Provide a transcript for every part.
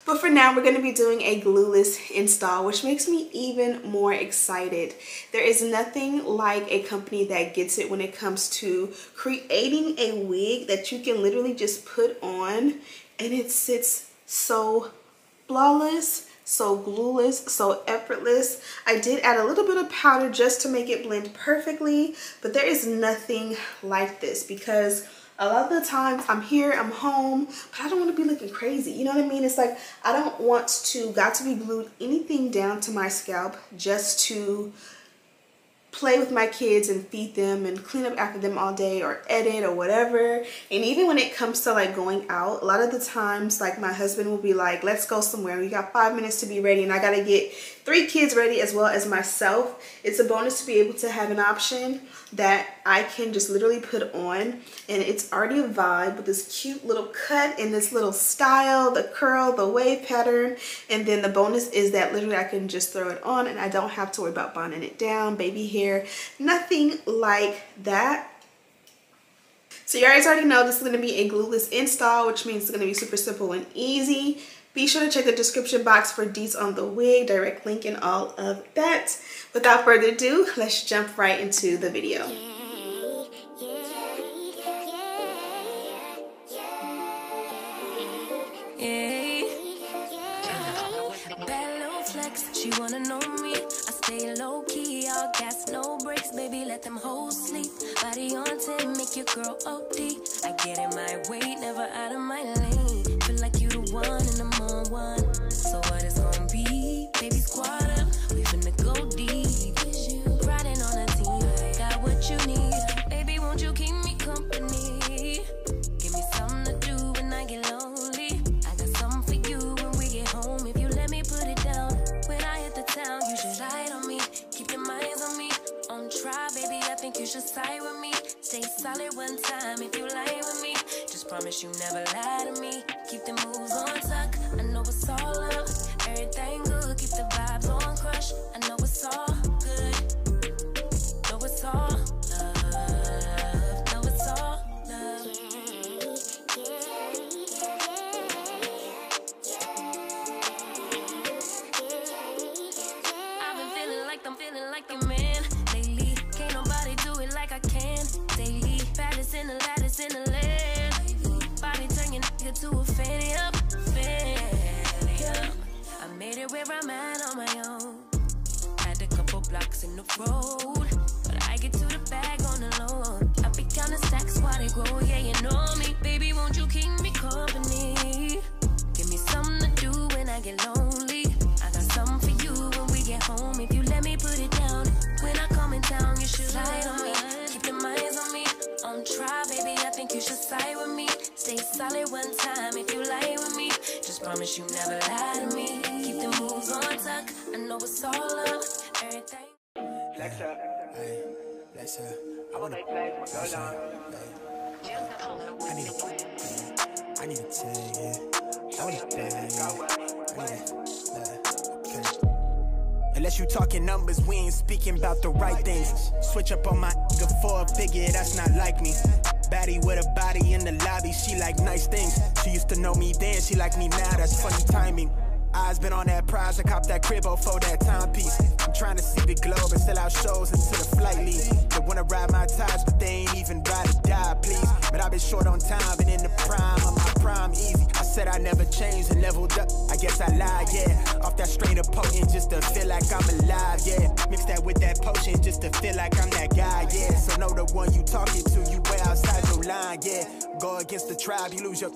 But for now, we're going to be doing a glueless install, which makes me even more excited. There is nothing like a company that gets it when it comes to creating a wig that you can literally just put on and it sits so flawless, so glueless, so effortless. I did add a little bit of powder just to make it blend perfectly, but there is nothing like this because a lot of the times I'm here, I'm home, but I don't want to be looking crazy. You know what I mean? It's like I don't want to got to be glued anything down to my scalp just to play with my kids and feed them and clean up after them all day or edit or whatever. And even when it comes to like going out, a lot of the times like my husband will be like, let's go somewhere, we got 5 minutes to be ready, and I gotta get 3 kids ready as well as myself. It's a bonus to be able to have an option that I can just literally put on, and it's already a vibe with this cute little cut and this little style, the curl, the wave pattern. And then the bonus is that literally I can just throw it on and I don't have to worry about bonding it down, baby hair, nothing like that. So you guys already know this is going to be a glueless install, which means it's going to be super simple and easy. Be sure to check the description box for deets on the wig, direct link, and all of that. Without further ado, let's jump right into the video. She wanna know me, I stay low key, all gas, no brakes, baby, let them hoes sleep. Body on 10, make your girl OD. I get in my way, never out of my lane. Feel like you the one and I'm on one. So what it's gonna be? Baby, squad up, we finna go deep. Riding on a team, got what you need. Baby, won't you keep me company? Give me something to do when I get lonely. I got something for you when we get home. If you let me put it down. When I hit the town, you should ride on me. Keep your minds on me. On try, baby, I think you should side with me. Stay solid one time if you lie with me. Just promise you never lie to me. Keep the moves on tuck. I know it's all love. Everything good. Keep the vibes on crush. I know it's all good. Know it's all love. Know it's all love. I'm feeling like a man lately. Can't nobody do it like I can daily. Baddest in the lattice in the land. Body turn your nigga to a fanny up, fanny up. I made it where I'm at on my own. Had a couple blocks in the road, but I get to the bag on the low. I be counting stacks while they grow. Yeah, you know me, baby. Won't you keep me company? Give me something to do when I get lonely. I got something for you when we get home. If you let me put it down, when I come in town, you should slide on me. Keep your minds on me. On try, baby, I think you should side with me. Stay solid one time if you lie with me. Just promise you never lie to me. Keep the moves on tuck. I know it's all love. Everything. Flex up. Hey, flex up. I wanna flex up. I need a tag, yeah. I want a bag, yeah. Okay. Unless you talking numbers, we ain't speaking about the right things. Switch up on my nigga for a figure, that's not like me. Baddie with a body in the lobby, she like nice things. She used to know me then, she like me now, that's funny timing. Eyes been on that prize, I copped that cribbo for that timepiece. I'm trying to see the globe and sell out shows into the flight lead. They wanna ride my ties, but they ain't even ride or die, please. But I've been short on time and in the prime of my prime easy. I said I never changed and leveled up, I guess I lied, yeah. Off that straight up potent just to feel like I'm alive, yeah. Mix that with that potion just to feel like I'm that guy, yeah. So know the one you talking to, you way outside your line, yeah. Go against the tribe, you lose your...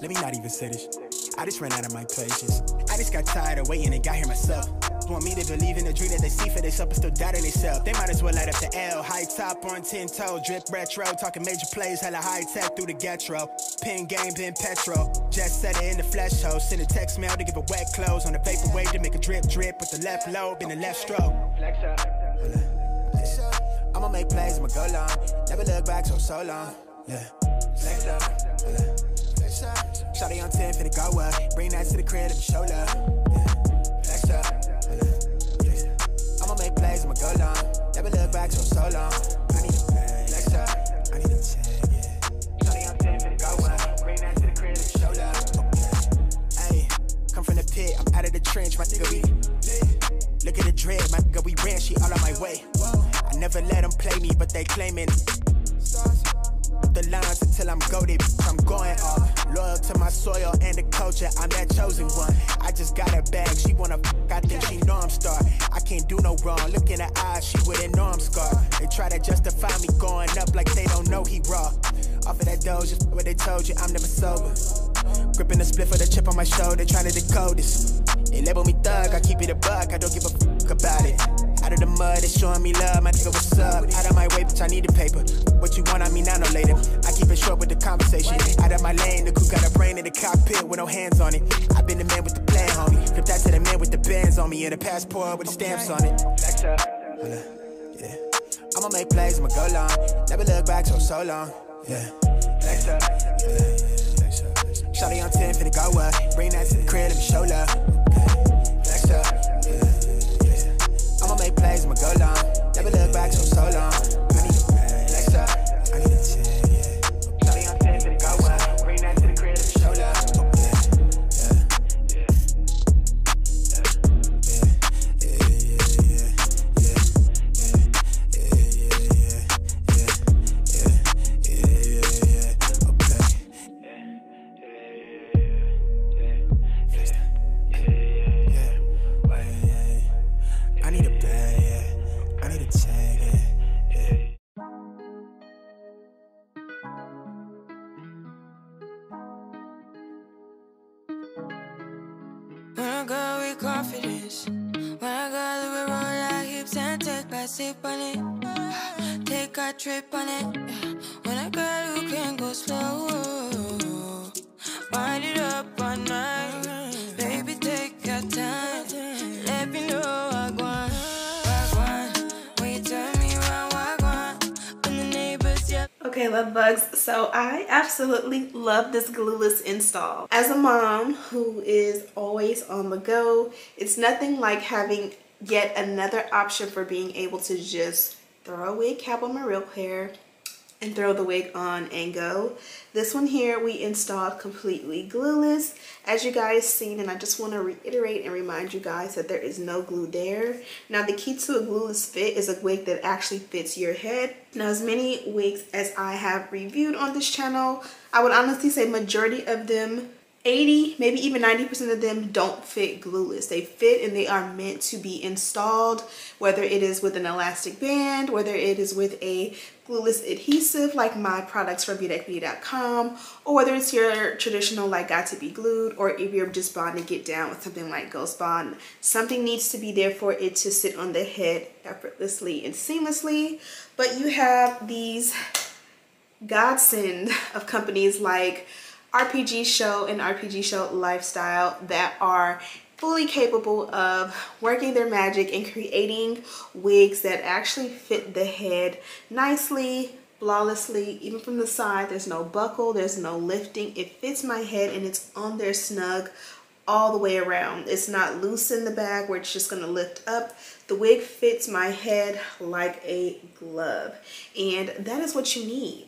Let me not even say this. I just ran out of my patience. I just got tired of waiting and got here myself. Want me to believe in the dream that they see for themselves, but still doubt in themselves. They might as well light up the L. High top on 10 toe, drip retro. Talking major plays, hella high tech through the getro. Pin game, pin petrol. Just set it in the flesh hole. Send a text mail to give a wet clothes. On a vapor wave to make a drip drip with the left lobe and the left stroke. I'ma make plays, I'ma go long. Never look back so long. Yeah. Flex up. Shawty on 10 finna go up. Bring that to the crib, let me show love. Flex up. I'ma make plays, I'ma go long. Never look back so long. I need a bag. Flex up. I need a tag, yeah. Shawty on 10 finna go up. Bring that to the crib, let me show love. pit, I'm out of the trench, my nigga, we look at the dread, my nigga, we ran, she all on my way. I never let them play me, but they claiming the lines until I'm goated, I'm going off. Loyal to my soil and the culture, I'm that chosen one. I just got a bag, she wanna I think she know I'm star. I can't do no wrong, look in her eyes, she wouldn't know I'm scarred. They try to justify me going up like they don't know he raw. Off of that dough, just what they told you, I'm never sober. Gripping the split for the chip on my shoulder, trying to decode this. They label me thug, I keep it a buck, I don't give a fuck about it. Out of the mud, they showing me love, my nigga, what's up? Out of my way, bitch, I need the paper. What you want, I mean, I know later. I keep it short with the conversation. Out of my lane, the coupe got a brain in the cockpit with no hands on it. I've been the man with the plan, homie. Flip that to the man with the bands on me and a passport with the stamps on it. Yeah. I'ma make plays, I'ma go long. Never look back so long. Yeah. Shawty on 10, finna go up. Bring that to the crib, let me show love. I'ma make plays, I'ma go long. Never look back so long. I need a next up. I need a 10, yeah. Shawty on 10, finna go up. Bring that to the crib, let me show love. When I go with confidence, when I go to roll our hips and take a sip on it, take a trip on it. When I go, you can go slow, wind it up all night. Baby, take your time, let me know I want. When you turn me around, when the neighbors yell. Okay, love bugs, so I absolutely love this glueless install. As a mom who is always on the go, it's nothing like having yet another option for being able to just throw a wig cap on my real hair and throw the wig on and go. This one here we installed completely glueless, as you guys seen, and I just want to reiterate and remind you guys that there is no glue there. Now the key to a glueless fit is a wig that actually fits your head. Now as many wigs as I have reviewed on this channel, I would honestly say majority of them, 80, maybe even 90% of them don't fit glueless. They fit and they are meant to be installed, whether it is with an elastic band, whether it is with a glueless adhesive like my products from beautequity.com, or whether it's your traditional like got to be glued, or if you're just bonding it down with something like Ghost Bond. Something needs to be there for it to sit on the head effortlessly and seamlessly. But you have these godsend of companies like RPGSHOW and RPGSHOW Lifestyle that are fully capable of working their magic and creating wigs that actually fit the head nicely, flawlessly. Even from the side, there's no buckle, there's no lifting. It fits my head and it's on there snug all the way around. It's not loose in the back where it's just gonna lift up. The wig fits my head like a glove, and that is what you need.